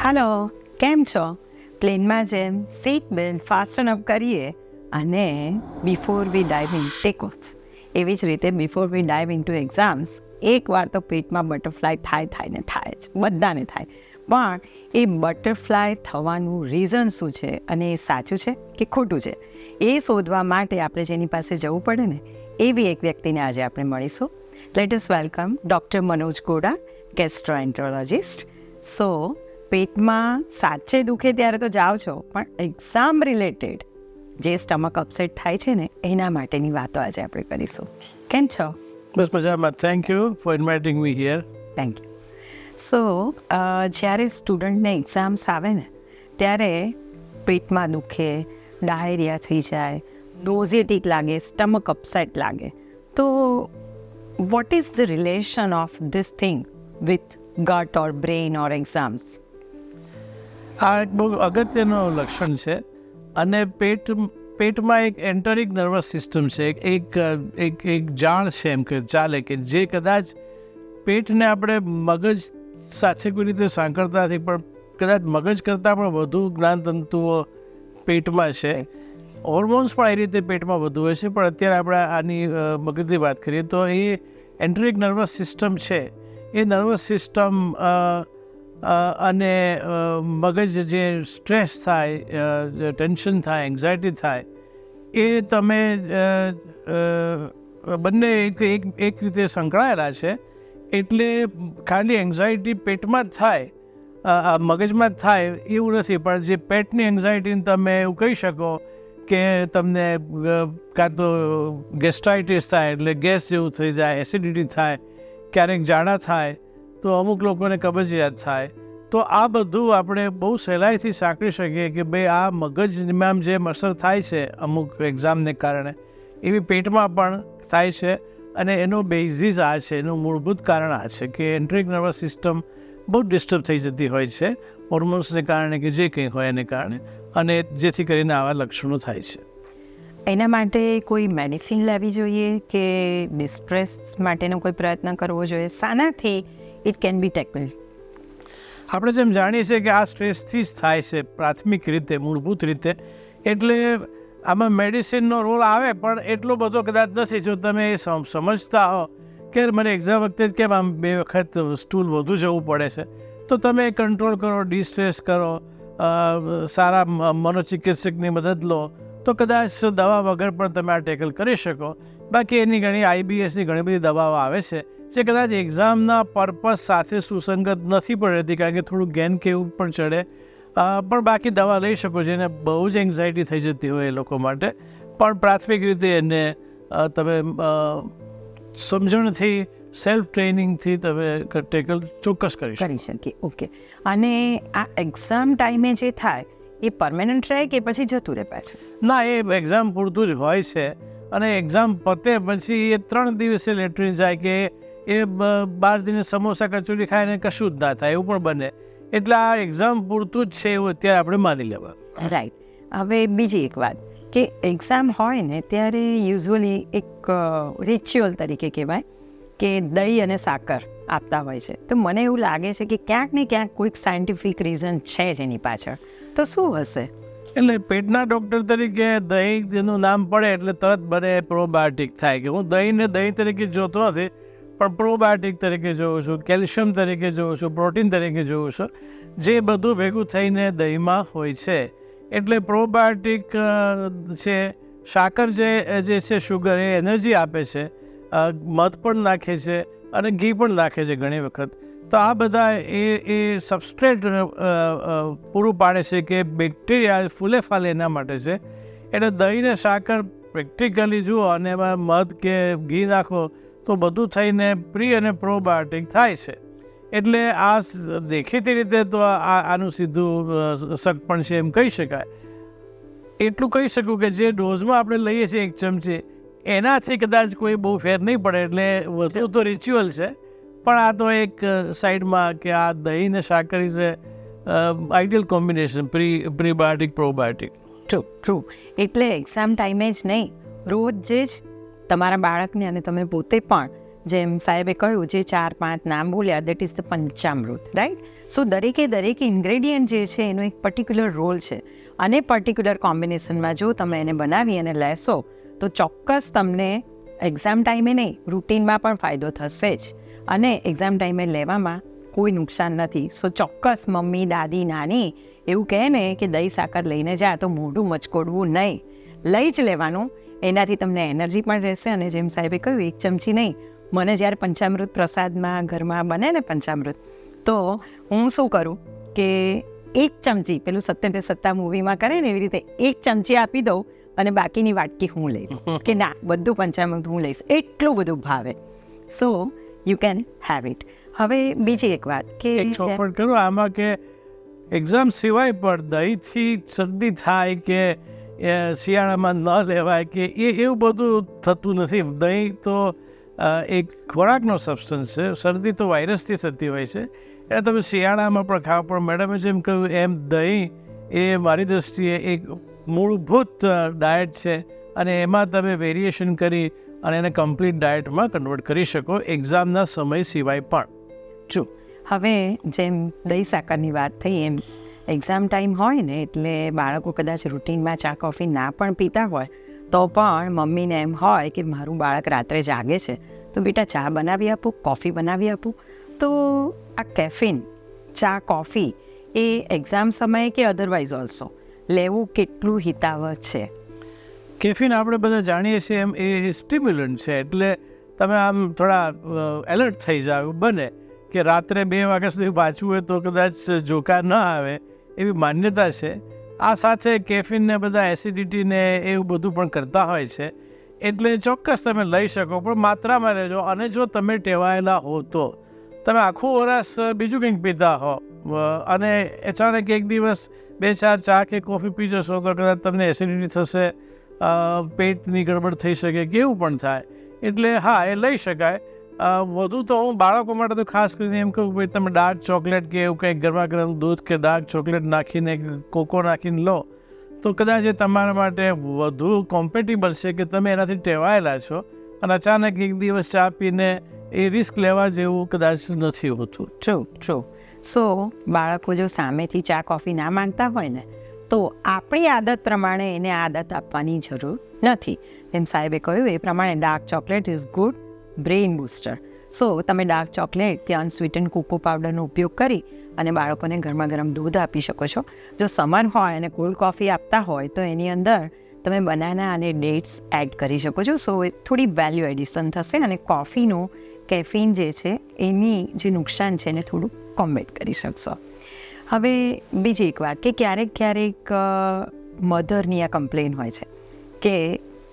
Hello, કેમ છો? પ્લેનમાં જેમ સીટ બેલ્ટ ફાસ્ટન અપ કરીએ અને before we dive in take off, એવી જ રીતે before we dive into exams એકવાર તો પેટમાં બટરફ્લાય થાય જ, બધાને થાય. પણ એ બટરફ્લાય થવાનું રીઝન શું છે અને એ સાચું છે કે ખોટું છે, એ શોધવા માટે આપણે જેની પાસે જવું પડે ને, એવી એક વ્યક્તિને આજે આપણે મળીશું. Let us welcome doctor Manoj Goda, gastroenterologist. સો પેટમાં સાચે દુખે ત્યારે તો જાઓ છો, પણ એક્ઝામ રિલેટેડ જે સ્ટમક અપસેટ થાય છે ને, એના માટેની વાતો આજે આપણે કરીશું. કેમ છો? બસ મજામાં. Thank you for inviting me here. Thank you. So જ્યારે સ્ટુડન્ટને એક્ઝામ્સ આવે ને, ત્યારે પેટમાં દુખે, ડાયરિયા થઈ જાય, નોઝિયેટિક લાગે, સ્ટમક અપસેટ લાગે, તો what is the relation of this thing with gut or brain or exams? આ એક બહુ અગત્યનું લક્ષણ છે. અને પેટમાં એક એન્ટરિક નર્વસ સિસ્ટમ છે, એક જાળ છે એમ કે ચાલે, કે જે કદાચ પેટને આપણે મગજ સાથે કોઈ રીતે સાંકળતા નથી, પણ કદાચ મગજ કરતાં પણ વધુ જ્ઞાનતંતુઓ પેટમાં છે. હોર્મોન્સ પણ એ રીતે પેટમાં વધુ હોય છે, પણ અત્યારે આપણે આની મગજની વાત કરીએ તો એ એન્ટરિક નર્વસ સિસ્ટમ છે. એ નર્વસ સિસ્ટમ અને મગજ જે સ્ટ્રેસ થાય, ટેન્શન થાય, એન્ઝાયટી થાય, એ તમે બંને એક રીતે સંકળાયેલા છે. એટલે ખાલી એન્ઝાયટી પેટમાં જ થાય, મગજમાં જ થાય એવું નથી, પણ જે પેટની એન્ઝાયટીને તમે એવું કહી શકો કે તમને કાં તો ગેસ્ટ્રાઇટિસ થાય, એટલે ગેસ જેવું થઈ જાય, એસિડિટી થાય, ક્યારેક ઝાડા થાય, તો અમુક લોકોને કબજિયાત થાય. તો આ બધું આપણે બહુ સહેલાઈથી સાંકળી શકીએ કે ભાઈ આ મગજમાં જે અસર થાય છે અમુક એક્ઝામને કારણે, એવી પેટમાં પણ થાય છે. અને એનો બેઝિસ આ છે, એનું મૂળભૂત કારણ આ છે કે એન્ટરિક નર્વસ સિસ્ટમ બહુ ડિસ્ટર્બ થઈ જતી હોય છે હોર્મોન્સને કારણે કે જે કંઈ હોય એને કારણે, અને જેથી કરીને આવા લક્ષણો થાય છે. એના માટે કોઈ મેડિસિન લેવી જોઈએ કે ડિસ્ટ્રેસ માટેનો કોઈ પ્રયત્ન કરવો જોઈએ? શાનાથી ઇટ કેન બી ટેકલ્ડ? આપણે જેમ જાણીએ છીએ કે આ સ્ટ્રેસથી જ થાય છે પ્રાથમિક રીતે, મૂળભૂત રીતે. એટલે આમાં મેડિસિનનો રોલ આવે, પણ એટલો બધો કદાચ નથી. જો તમે સમજતા હો કે મને એક્ઝામ વખતે કેમ આમ 2 વખત સ્ટૂલ વધુ જવું પડે છે, તો તમે કંટ્રોલ કરો, ડિસ્ટ્રેસ કરો, સારા મનોચિકિત્સકની મદદ લો, તો કદાચ દવા વગર પણ તમે આ ટેકલ કરી શકો. બાકી એની ઘણી IBSની ઘણી બધી દવાઓ આવે છે જે કદાચ એક્ઝામના પર્પઝ સાથે સુસંગત નથી પણ રહેતી, કારણ કે થોડું ગેન કે એવું પણ ચડે, પણ બાકી દવા લઈ શકો, જેને બહુ જ એન્ઝાયટી થઈ જતી હોય એ લોકો માટે. પણ પ્રાથમિક રીતે એને તમે સમજણથી, સેલ્ફ ટ્રેનિંગથી તમે ટેકલ ચોક્કસ કરી શકીએ. ઓકે. અને આ એક્ઝામ ટાઈમે જે થાય એ પરમેનન્ટ રહે કે પછી જતું રહે પાછું? ના, એ એક્ઝામ પૂરતું જ હોય છે. અને એક્ઝામ પતે પછી એ 3 દિવસે લેટરીન જાય, કે એ બહાર જઈને સમોસા કચોરી ખાઈને કશું જ ના થાય, એવું પણ બને. એટલે આ એક્ઝામ પૂરતું જ છે એવું અત્યારે આપણે માની લેવા. રાઈટ. હવે બીજી એક વાત કે એક્ઝામ હોય ને ત્યારે યુઝ્યુઅલી એક રિચ્યુઅલ તરીકે કહેવાય કે દહીં અને સાકર આપતા હોય છે. તો મને એવું લાગે છે કે ક્યાંક ને ક્યાંક કોઈક સાયન્ટિફિક રીઝન છે જ એની પાછળ. તો શું હશે? એટલે પેટના ડૉક્ટર તરીકે દહીં જેનું નામ પડે એટલે તરત બને પ્રોબાયોટિક થાય, કે હું દહીંને દહીં તરીકે જોતો નથી, પણ પ્રોબાયોટિક તરીકે જોઉં છું, કેલ્શિયમ તરીકે જોઉં છું, પ્રોટીન તરીકે જોઉં છું, જે બધું ભેગું થઈને દહીંમાં હોય છે. એટલે પ્રોબાયોટિક છે. સાકર જે છે, શુગર, એ એનર્જી આપે છે. મધ પણ નાખે છે અને ઘી પણ નાખે છે ઘણી વખત. તો આ બધા એ સબસ્ટ્રેટ પૂરું પાડે છે કે બેક્ટેરિયા ફૂલે ફાલે એના માટે છે. એટલે દહીં ને સાકર પ્રેક્ટિકલી જુઓ અને એમાં મધ કે ઘી નાખો તો બધું થઈને પ્રી અને પ્રોબાયોટિક થાય છે. એટલે આ દેખીતી રીતે તો આનું સીધું સગપણ છે એમ કહી શકાય. એટલું કહી શકું કે જે ડોઝમાં આપણે લઈએ છીએ 1 ચમચી, એનાથી કદાચ કોઈ બહુ ફેર નહીં પડે. એટલે વસ્તુ તો રિચ્યુઅલ છે, પણ આ તો એક સાઈડમાં કે આ દહીં ને સાકર is ideal combination, prebiotic probiotic. True. એટલે એક્ઝામ ટાઈમે જ નહીં, રોજ જ તમારા બાળકને અને તમે પોતે પણ જેમ સાહેબે કહ્યું જે 4-5 નામ બોલ્યા that is the Panchamrut, right. સો દરેકે ઇન્ગ્રેડિયન્ટ જે છે એનો એક પર્ટિક્યુલર રોલ છે અને પર્ટિક્યુલર કોમ્બિનેશનમાં જો તમે એને બનાવી અને લેશો તો ચોક્કસ તમને એક્ઝામ ટાઈમે નહીં, રૂટીનમાં પણ ફાયદો થશે જ અને એક્ઝામ ટાઈમે લેવામાં કોઈ નુકસાન નથી. સો ચોક્કસ મમ્મી, દાદી, નાની એવું કહે ને કે દહીં સાકર લઈને જા તો મોઢું મચકોડવું નહીં, લઈ જ લેવાનું. એનાથી તમને એનર્જી પણ રહેશે અને જેમ સાહેબે કહ્યું 1 ચમચી નહીં, મને જ્યારે પંચામૃત પ્રસાદમાં ઘરમાં બને ને પંચામૃત તો હું શું કરું કે 1 ચમચી પેલું 70 पे 70 મૂવીમાં કરે ને એવી રીતે 1 ચમચી આપી દઉં અને બાકીની વાટકી હું લઈ લઉં કે ના બધું પંચામૃત હું લઈશ, એટલું બધું ભાવે. So you can have it. હવે બીજી એક વાત કે ચોપડ કરું આમાં કે એક્ઝામ સિવાય પણ દહીંથી શરદી થાય કે શિયાળામાં ન લેવાય કે એવું બધું થતું નથી. દહીં તો એક ખોરાકનો સબસ્ટન્સ છે, શરદી તો વાયરસથી થતી હોય છે એટલે તમે શિયાળામાં પણ ખાવ. પણ મેડમે જેમ કહ્યું એમ દહીં એ મારી દૃષ્ટિએ એક મૂળભૂત ડાયટ છે અને એમાં તમે વેરિએશન કરી અને એને કમ્પ્લીટ ડાયટમાં કન્વર્ટ કરી શકો એક્ઝામના સમય સિવાય પણ. ટ્રુ. હવે જેમ દહીં સાકરની વાત થઈ એમ એક્ઝામ ટાઈમ હોય ને એટલે બાળકો કદાચ રૂટીનમાં ચા કોફી ના પણ પીતા હોય તો પણ મમ્મીને એમ હોય કે મારું બાળક રાત્રે જાગે છે તો બેટા ચા બનાવી આપું, કોફી બનાવી આપું. તો આ કેફીન, ચા, કોફી એ એક્ઝામ સમયે કે અધરવાઇઝ ઓલ્સો લેવું કેટલું હિતાવહ છે? કેફીન આપણે બધા જાણીએ છીએ એમ એ સ્ટિમ્યુલન્ટ છે એટલે તમે આમ થોડા એલર્ટ થઈ જાવ. બને કે રાત્રે 2 વાગ્યા સુધી વાંચવું હોય તો કદાચ જોકાર ન આવે એવી માન્યતા છે. આ સાથે કેફીનને બધા એસિડિટીને એવું બધું પણ કરતા હોય છે એટલે ચોક્કસ તમે લઈ શકો પણ માત્રામાં રહેજો. અને જો તમે ટેવાયેલા હો તો તમે આખું વરસ બીજું કંઈક પીતા હો અને અચાનક એક દિવસ 2-4 ચા કે કોફી પી જશો તો કદાચ તમને એસિડિટી થશે, પેટની ગડબડ થઈ શકે કે એવું પણ થાય. એટલે હા એ લઈ શકાય. વધુ તો હું બાળકો માટે તો ખાસ કરીને એમ કહું ભાઈ તમે ડાર્ક ચોકલેટ કે એવું કંઈક ગરમા ગરમ દૂધ કે ડાર્ક ચોકલેટ નાખીને કોકો નાખીને લો તો કદાચ એ તમારા માટે વધુ કોમ્પેટેબલ છે કે તમે એનાથી ટેવાયેલા છો અને અચાનક એક દિવસ ચા પીને એ રિસ્ક લેવા જેવું કદાચ નથી હોતું. ટ્રુ. સો બાળકો જો સામેથી ચા કોફી ના માંગતા હોય ને તો આપણી આદત પ્રમાણે એને આદત આપવાની જરૂર નથી. જેમ સાહેબે કહ્યું એ પ્રમાણે dark chocolate is good brain booster. So તમે ડાર્ક ચોકલેટ કે અનસ્વીટન કોકો પાવડરનો ઉપયોગ કરી અને બાળકોને ગરમા ગરમ દૂધ આપી શકો છો. જો સમર હોય અને કોલ્ડ કોફી આપતા હોય તો એની અંદર તમે બનાના અને ડેટ્સ એડ કરી શકો છો. સો થોડી વેલ્યુ એડિશન થશે અને કોફીનું કેફીન જે છે એની જે નુકસાન છે એને થોડું કોમ્બેટ કરી શકશો. હવે બીજી એક વાત કે ક્યારેક મધરની આ કમ્પ્લેન હોય છે કે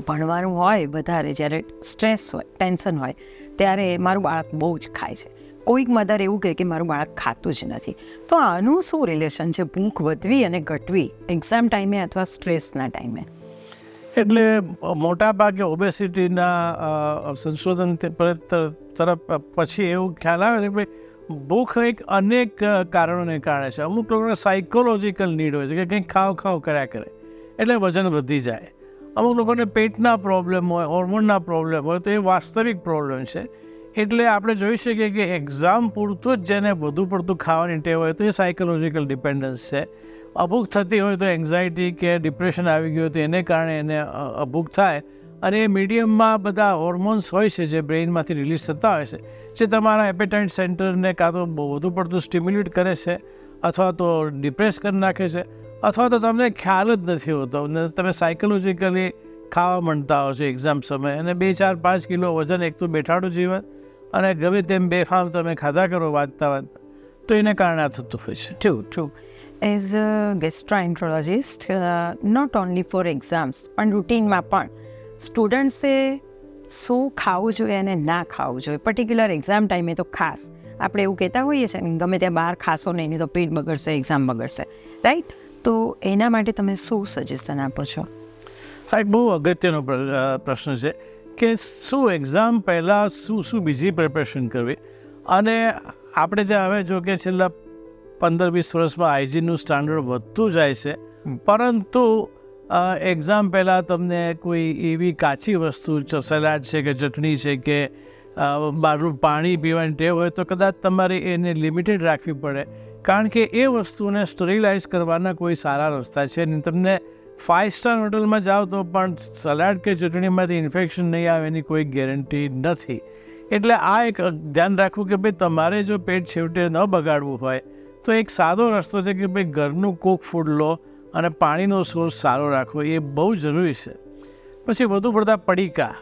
ભણવાનું હોય વધારે, જ્યારે સ્ટ્રેસ હોય, ટેન્શન હોય ત્યારે મારું બાળક બહુ જ ખાય છે. કોઈક મધર એવું કહે કે મારું બાળક ખાતું જ નથી. તો આનું શું રિલેશન છે ભૂખ વધવી અને ઘટવી એક્ઝામ ટાઈમે અથવા સ્ટ્રેસના ટાઈમે? એટલે મોટાભાગે ઓબેસિટીના સંશોધન તરફ પછી એવું ખ્યાલ આવે કે ભાઈ ભૂખ એક અનેક કારણોને કારણે છે. અમુક લોકોને સાયકોલોજીકલ નીડ હોય છે કે કંઈક ખાવ કર્યા કરે એટલે વજન વધી જાય. અમુક લોકોને પેટના પ્રોબ્લેમ હોય, હોર્મોનના પ્રોબ્લેમ હોય તો એ વાસ્તવિક પ્રોબ્લેમ છે. એટલે આપણે જોઈ શકીએ કે એક્ઝામ પૂરતું જ જેને વધુ પડતું ખાવાની ટેવ હોય તો એ સાયકોલોજીકલ ડિપેન્ડન્સ છે. અભૂખ થતી હોય તો એન્ઝાયટી કે ડિપ્રેશન આવી ગયું તો એને કારણે એને અભૂખ થાય અને એ મીડિયમમાં બધા હોર્મોન્સ હોય છે જે બ્રેઇનમાંથી રિલીઝ થતા હોય છે જે તમારા એપેટાઇટ સેન્ટરને કાં તો વધુ પડતું સ્ટિમ્યુલેટ કરે છે અથવા તો ડિપ્રેસ કરી નાખે છે અથવા તો તમને ખ્યાલ જ નથી હોતો અને તમે સાયકોલોજીકલી ખાવા માંડતા હો છો એક્ઝામ સમયે અને 2-4-5 કિલો વજન એક તો બેઠાડું જીવન અને ગમે તેમ બેફામ તમે ખાધા કરો વાંચતા તો એને કારણે આ થતું હોય છે. True. As a gastroenterologist not only for exams પણ રૂટીનમાં પણ સ્ટુડન્ટ્સે શું ખાવું જોઈએ અને ના ખાવું જોઈએ પર્ટિક્યુલર એક્ઝામ ટાઈમે તો ખાસ આપણે એવું કહેતા હોઈએ છીએ ગમે ત્યાં બહાર ખાશો નહીં તો પેટ બગડશે, એક્ઝામ બગડશે, રાઈટ? તો એના માટે તમે શું સજેશન આપો છો? હા, એક બહુ અગત્યનો પ્રશ્ન છે કે શું એક્ઝામ પહેલાં શું બીજી પ્રિપરેશન કરવી. અને આપણે ત્યાં હવે જો કે છેલ્લા 15-20 વર્ષમાં હાઇજીનનું સ્ટાન્ડર્ડ વધતું જાય છે પરંતુ એક્ઝામ પહેલાં તમને કોઈ એવી કાચી વસ્તુ સલાડ છે કે ચટણી છે કે બહારનું પાણી પીવાની ટેવ હોય તો કદાચ તમારે એને લિમિટેડ રાખવી પડે, કારણ કે એ વસ્તુને સ્ટરીલાઇઝ કરવાના કોઈ સારા રસ્તા છે નહીં. તમને 5 સ્ટાર હોટલમાં જાઓ તો પણ સલાડ કે ચટણીમાંથી ઇન્ફેક્શન નહીં આવે એની કોઈ ગેરંટી નથી. એટલે આ એક ધ્યાન રાખવું કે ભાઈ તમારે જો પેટ છેવટે ન બગાડવું હોય તો એક સાદો રસ્તો છે કે ભાઈ ઘરનું કૂક ફૂડ લો અને પાણીનો સોર્સ સારો રાખવો, એ બહુ જરૂરી છે. પછી વધુ પડતા પડીકા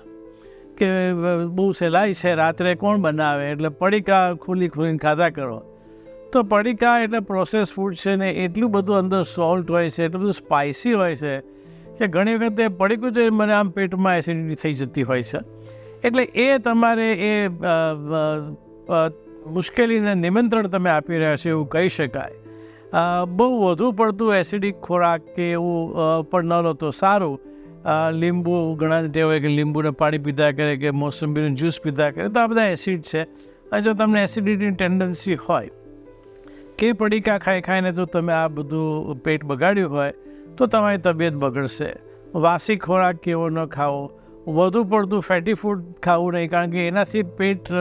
કે બહુ સહેલાઈ છે, રાત્રે કોણ બનાવે, એટલે પડીકા ખોલીને ખાધા કરો. તો પડીકા એટલે પ્રોસેસ ફૂડ છે ને, એટલું બધું અંદર સોલ્ટ હોય છે, એટલું બધું સ્પાઇસી હોય છે કે ઘણી વખતે પડીકું છે મને આમ પેટમાં એસિડિટી થઈ જતી હોય છે. એટલે એ તમારે એ મુશ્કેલીને નિમંત્રણ તમે આપી રહ્યા છો એવું કહી શકાય. બહુ વધુ પડતું એસિડિક ખોરાક કે એવું પણ ન લો તો સારું. લીંબુ, ઘણા ટેવ હોય કે લીંબુને પાણી પીતા કરે કે મોસંબીનું જ્યુસ પીતા કરે, તો આ બધા એસિડ છે. અને જો તમને એસિડિટીની ટેન્ડન્સી હોય કે પડીકા ખાઈને જો તમે આ બધું પેટ બગાડ્યું હોય તો તમારી તબિયત બગડશે. વાસી ખોરાક કેવો ન ખાવો, વધુ પડતું ફેટી ફૂડ ખાવું નહીં, કારણ કે એનાથી પેટ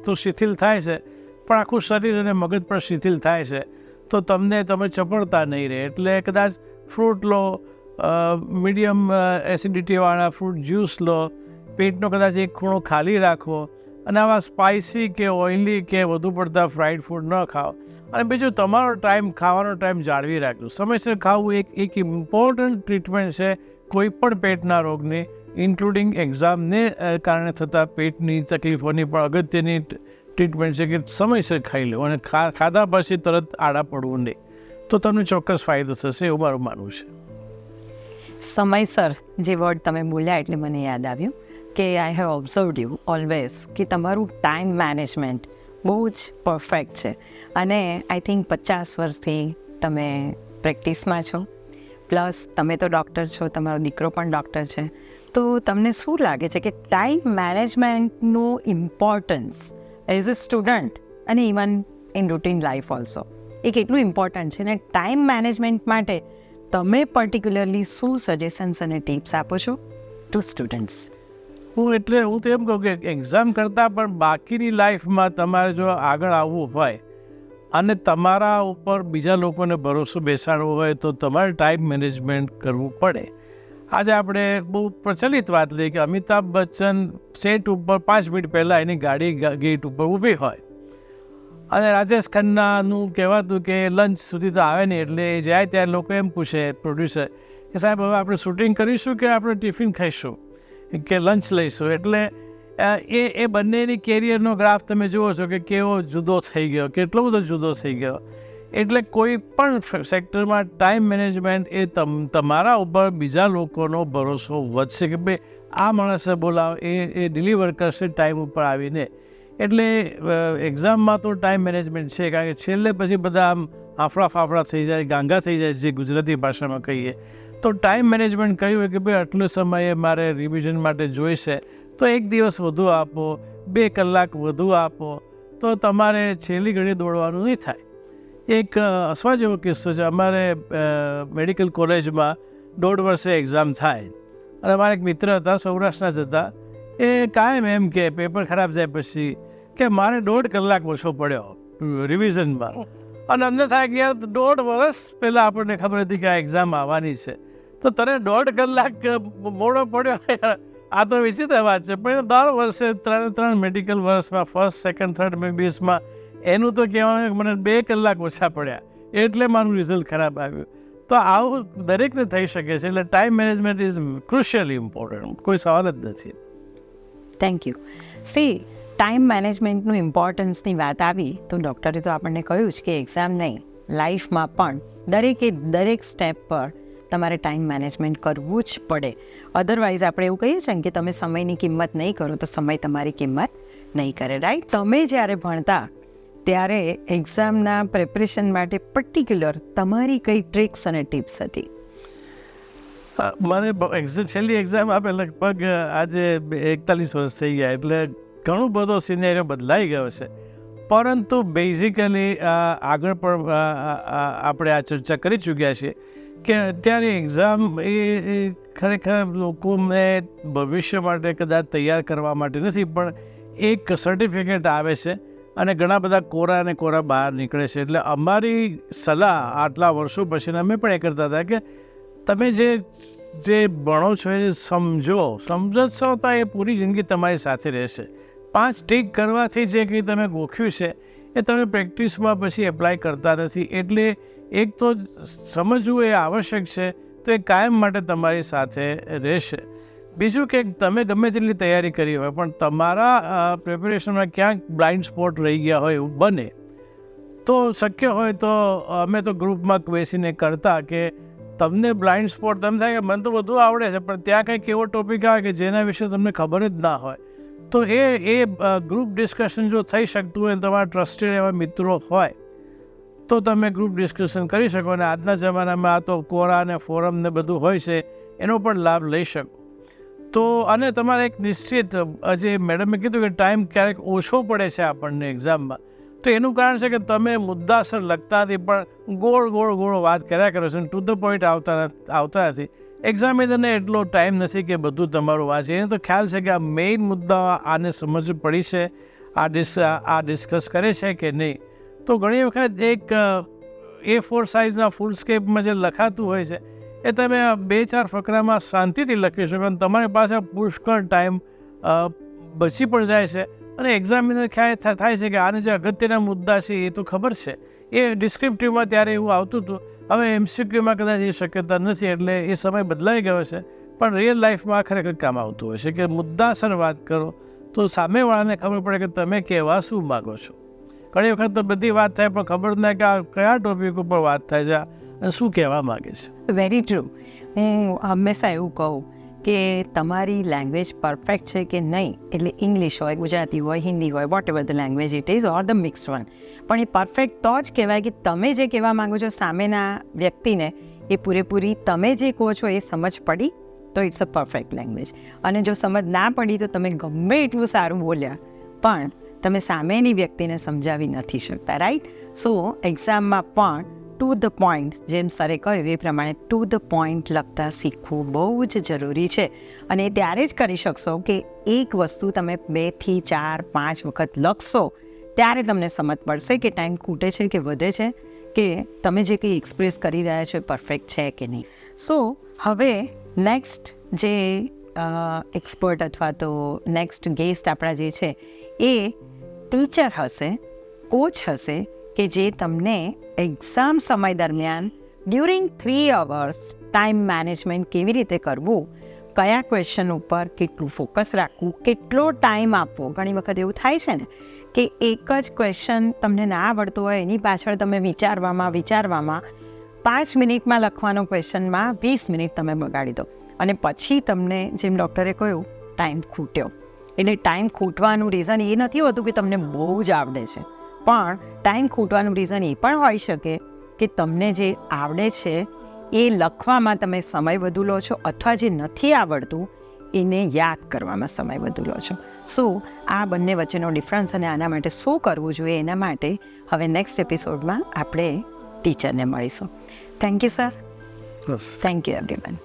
તો શિથિલ થાય છે પણ આખું શરીર અને મગજ પણ શિથિલ થાય છે, તો તમે ચપળતા નહીં રહે. એટલે કદાચ ફ્રૂટ લો, મીડિયમ એસિડિટીવાળા ફ્રૂટ જ્યુસ લો, પેટનો કદાચ એક ખૂણો ખાલી રાખો, અને આવા સ્પાઇસી કે ઓઇલી કે વધુ પડતા ફ્રાઈડ ફૂડ ન ખાઓ. અને બીજું, તમારો ખાવાનો ટાઈમ જાળવી રાખજો. સમયસર ખાવું એક ઇમ્પોર્ટન્ટ ટ્રીટમેન્ટ છે કોઈ પણ પેટના રોગની, ઇન્ક્લુડિંગ એક્ઝામને કારણે થતા પેટની તકલીફોની પણ અગત્યની ટ્રીટમેન્ટ છે કે સમયસર ખાઈ લો અને ખાધા પછી તરત આડા પડવું નહીં, તો તમને ચોક્કસ ફાયદો થશે એવું મારું માનવું છે. સમયસર જે વર્ડ તમે બોલ્યા એટલે મને યાદ આવ્યું કે I have observed you always કે તમારું ટાઈમ મેનેજમેન્ટ બહુ જ પરફેક્ટ છે. અને આઈ થિંક 50 વર્ષથી તમે પ્રેક્ટિસમાં છો, પ્લસ તમે તો ડૉક્ટર છો, તમારો દીકરો પણ ડૉક્ટર છે. તો તમને શું લાગે છે કે ટાઈમ મેનેજમેન્ટનું ઇમ્પોર્ટન્સ એઝ અ સ્ટુડન્ટ અને even in routine life also એ કેટલું ઇમ્પોર્ટન્ટ છે, ને ટાઈમ મેનેજમેન્ટ માટે તમે પર્ટિક્યુલરલી શું સજેશન્સ અને ટિપ્સ આપો છો ટુ સ્ટુડન્ટ્સ? હું તો એમ કહું કે એક્ઝામ કરતાં પણ બાકીની લાઈફમાં તમારે જો આગળ આવવું હોય અને તમારા ઉપર બીજા લોકોને ભરોસો બેસાડવો હોય તો તમારે ટાઈમ મેનેજમેન્ટ કરવું પડે. આજે આપણે બહુ પ્રચલિત વાત લઈએ કે અમિતાભ બચ્ચન સેટ ઉપર 5 મિનિટ પહેલાં એની ગાડી ગેટ ઉપર ઊભી હોય, અને રાજેશ ખન્નાનું કહેવાતું કે લંચ સુધી તો આવે નહીં, એટલે એ જાય ત્યારે લોકો એમ પૂછે પ્રોડ્યુસર કે સાહેબ હવે આપણે શૂટિંગ કરીશું કે આપણે ટિફિન ખાઈશું કે લંચ લઈશું. એટલે એ બંનેની કેરિયરનો ગ્રાફ તમે જુઓ છો કે કેવો જુદો થઈ ગયો, કેટલો બધો જુદો થઈ ગયો. એટલે કોઈ પણ સેક્ટરમાં ટાઈમ મેનેજમેન્ટ એ તમારા ઉપર બીજા લોકોનો ભરોસો વધશે કે ભાઈ આ માણસે બોલાવો એ ડિલિવર કરશે ટાઈમ ઉપર આવીને. એટલે એક્ઝામમાં તો ટાઈમ મેનેજમેન્ટ છે, કારણ કે છેલ્લે પછી બધા આમ આફડા ફાફડા થઈ જાય, ગાંગા થઈ જાય, જે ગુજરાતી ભાષામાં કહીએ. તો ટાઈમ મેનેજમેન્ટ કહ્યું હોય કે ભાઈ આટલો સમયે મારે રિવિઝન માટે જોઈશે, તો 1 દિવસ વધુ આપો, 2 કલાક વધુ આપો, તો તમારે છેલ્લી ઘડી દોડવાનું નહીં થાય. એક હસવા જેવો કિસ્સો છે. અમારે મેડિકલ કોલેજમાં 1.5 વર્ષે એક્ઝામ થાય, અને અમારા એક મિત્ર હતા, સૌરાષ્ટ્રના જ હતા. એ કાયમ એમ કે પેપર ખરાબ જાય પછી કે મારે 1.5 કલાક ઓછો પડ્યો રિવિઝનમાં. અને અમને થાય કે યાર 1.5 વર્ષ પહેલાં આપણને ખબર હતી કે આ એક્ઝામ આવવાની છે, તો તને 1.5 કલાક મોડો પડ્યો. આ તો વિચિત્ર વાત છે, પણ દર વર્ષે 3 મેડિકલ વર્ષમાં ફર્સ્ટ, સેકન્ડ, થર્ડ બેસમાં એનું તો કહેવાનું મને 2 કલાક ઓછા પડ્યા એટલે મારું રિઝલ્ટ ખરાબ આવ્યું. તો આવું દરેકને થઈ શકે છે. એટલે ટાઈમ મેનેજમેન્ટ ઇઝ ક્રુશિયલી ઇમ્પોર્ટન્ટ, કોઈ સવાલ જ નથી. Thank you. સી, ટાઈમ મેનેજમેન્ટનું ઇમ્પોર્ટન્સની વાત આવી તો ડૉક્ટરે તો આપણને કહ્યું જ કે એક્ઝામ નહીં, લાઈફમાં પણ દરેક સ્ટેપ પર તમારે ટાઈમ મેનેજમેન્ટ કરવું જ પડે. અધરવાઇઝ આપણે એવું કહીએ છીએ ને કે તમે સમયની કિંમત નહીં કરો તો સમય તમારી કિંમત નહીં કરે, રાઈટ? તમે જ્યારે ભણતા ત્યારે એક્ઝામના પ્રિપરેશન માટે પર્ટિક્યુલર તમારી કઈ ટ્રિક્સ અને ટિપ્સ હતી? મને છેલ્લી એક્ઝામ આપે લગભગ આજે 41 વર્ષ થઈ ગયા, એટલે ઘણું બધો સિનેરિયો બદલાઈ ગયો છે. પરંતુ બેઝિકલી આગળ પણ આપણે આ ચર્ચા કરી ચૂક્યા છીએ કે અત્યારે એક્ઝામ એ ખરેખર લોકોને ભવિષ્ય માટે કદાચ તૈયાર કરવા માટે નથી, પણ એક સર્ટિફિકેટ આવે છે અને ઘણા બધા કોરા અને કોરા બહાર નીકળે છે. એટલે અમારી સલાહ આટલા વર્ષો પછી અમે પણ એ કરતા હતા કે તમે જે ભણો છો એ સમજશો તો એ પૂરી જિંદગી તમારી સાથે રહેશે. 5 ટીક કરવાથી જે કંઈ તમે ગોખ્યું છે એ તમે પ્રેક્ટિસમાં પછી એપ્લાય કરતા નથી. એટલે એક તો સમજવું એ આવશ્યક છે, તો એ કાયમ માટે તમારી સાથે રહેશે. બીજું કે તમે ગમે તેટલી તૈયારી કરી હોય પણ તમારા પ્રિપેરેશનમાં ક્યાંક બ્લાઇન્ડ સ્પોટ રહી ગયા હોય એવું બને તો શક્ય હોય તો અમે તો ગ્રુપમાં બેસીને કરતા કે તમને બ્લાઇન્ડ સ્પોટ તમે થાય કે મને તો બધું આવડે છે પણ ત્યાં કંઈક એવો ટોપિક આવે કે જેના વિશે તમને ખબર જ ના હોય તો એ ગ્રુપ ડિસ્કશન જો થઈ શકતું હોય તમારા ટ્રસ્ટેડ એવા મિત્રો હોય તો તમે ગ્રુપ ડિસ્કશન કરી શકો. અને આજના જમાનામાં આ તો કોરા અને ફોરમ ને બધું હોય છે એનો પણ લાભ લઈ શકો. તો અને તમારે એક નિશ્ચિત જે મેડમે કીધું કે ટાઈમ ક્યારેક ઓછો પડે છે આપણને એક્ઝામમાં, તો એનું કારણ છે કે તમે મુદ્દાસર લખતા નથી પણ ગોળ વાત કર્યા કરો છો અને ટુ ધ પોઈન્ટ આવતા નથી. એક્ઝામિનરને એટલો ટાઈમ નથી કે બધું તમારું વાંચે. એને તો ખ્યાલ છે કે આ મેઇન મુદ્દા આને સમજ પડી છે, આ ડિસ્કસ કરે છે કે નહીં. તો ઘણી વખત એક A4 સાઇઝના ફૂલસ્કેપમાં જે લખાતું હોય છે એ તમે 2-4 ફકરામાં શાંતિથી લખી શકો અને તમારી પાસે પુષ્કળ ટાઈમ બચી પણ જાય છે. અને એક્ઝામિનર ખ્યાલ થાય છે કે આને જે અગત્યના મુદ્દા છે એ તો ખબર છે. એ ડિસ્ક્રિપ્ટિવમાં ત્યારે એવું આવતું હતું, હવે MCQમાં કદાચ એ શક્યતા નથી એટલે એ સમય બદલાઈ ગયો છે. પણ રિયલ લાઈફમાં ખરેખર કામ આવતું હોય છે કે મુદ્દાસર વાત કરો તો સામેવાળાને ખબર પડે કે તમે કહેવા શું માગો છો. ઘણી વખત તો બધી વાત થાય પણ ખબર ના કે આ કયા ટોપિક ઉપર વાત થાય છે અને શું કહેવા માગે છે. Very true. હું હંમેશા એવું કહું કે તમારી લેંગ્વેજ પરફેક્ટ છે કે નહીં, એટલે ઇંગ્લિશ હોય, ગુજરાતી હોય, હિન્દી હોય, whatever the language it is or the mixed one, પણ એ પરફેક્ટ તો જ કહેવાય કે તમે જે કહેવા માગો છો સામેના વ્યક્તિને એ પૂરેપૂરી તમે જે કહો છો એ સમજ પડી તો ઇટ્સ અ પરફેક્ટ લેંગ્વેજ. અને જો સમજ ના પડી તો તમે ગમે એટલું સારું બોલ્યા પણ તમે સામેની વ્યક્તિને સમજાવી નથી શકતા, રાઈટ? સો એક્ઝામમાં પણ ટુ ધ પોઈન્ટ, જેમ સરે કહ્યું એ પ્રમાણે ટુ ધ પોઈન્ટ લખતા શીખવું બહુ જ જરૂરી છે. અને ત્યારે જ કરી શકશો કે એક વસ્તુ તમે 2 થી 4, 5 વખત લખશો ત્યારે તમને સમજ પડશે કે ટાઈમ ખૂટે છે કે વધે છે, કે તમે જે કંઈ એક્સપ્રેસ કરી રહ્યા છો એ પરફેક્ટ છે કે નહીં. સો હવે નેક્સ્ટ જે એક્સપર્ટ અથવા તો નેક્સ્ટ ગેસ્ટ આપણા જે છે એ ટીચર હશે, કોચ હશે કે જે તમને એક્ઝામ સમય દરમિયાન ડ્યુરિંગ 3 અવર્સ ટાઈમ મેનેજમેન્ટ કેવી રીતે કરવું, કયા ક્વેશ્ચન ઉપર કેટલું ફોકસ રાખવું, કેટલો ટાઈમ આપવો. ઘણી વખત એવું થાય છે ને કે એક જ ક્વેશ્ચન તમને ના આવડતો હોય એની પાછળ તમે વિચારવામાં 5 મિનિટમાં લખવાનો ક્વેશ્ચનમાં 20 મિનિટ તમે બગાડી દો અને પછી તમને જેમ ડૉક્ટરે કહ્યું ટાઈમ ખૂટ્યો. એટલે ટાઈમ ખૂટવાનું રીઝન એ નથી હોતું કે તમને બહુ જ આવડે છે, પણ ટાઈમ ખૂટવાનું રીઝન એ પણ હોઈ શકે કે તમને જે આવડે છે એ લખવામાં તમે સમય વધુ લો છો અથવા જે નથી આવડતું એને યાદ કરવામાં સમય વધુ લો છો. સો આ બંને વચ્ચેનો ડિફરન્સ અને આના માટે શું કરવું જોઈએ એના માટે હવે નેક્સ્ટ એપિસોડમાં આપણે ટીચરને મળીશું. Thank you sir. Thank you everyone.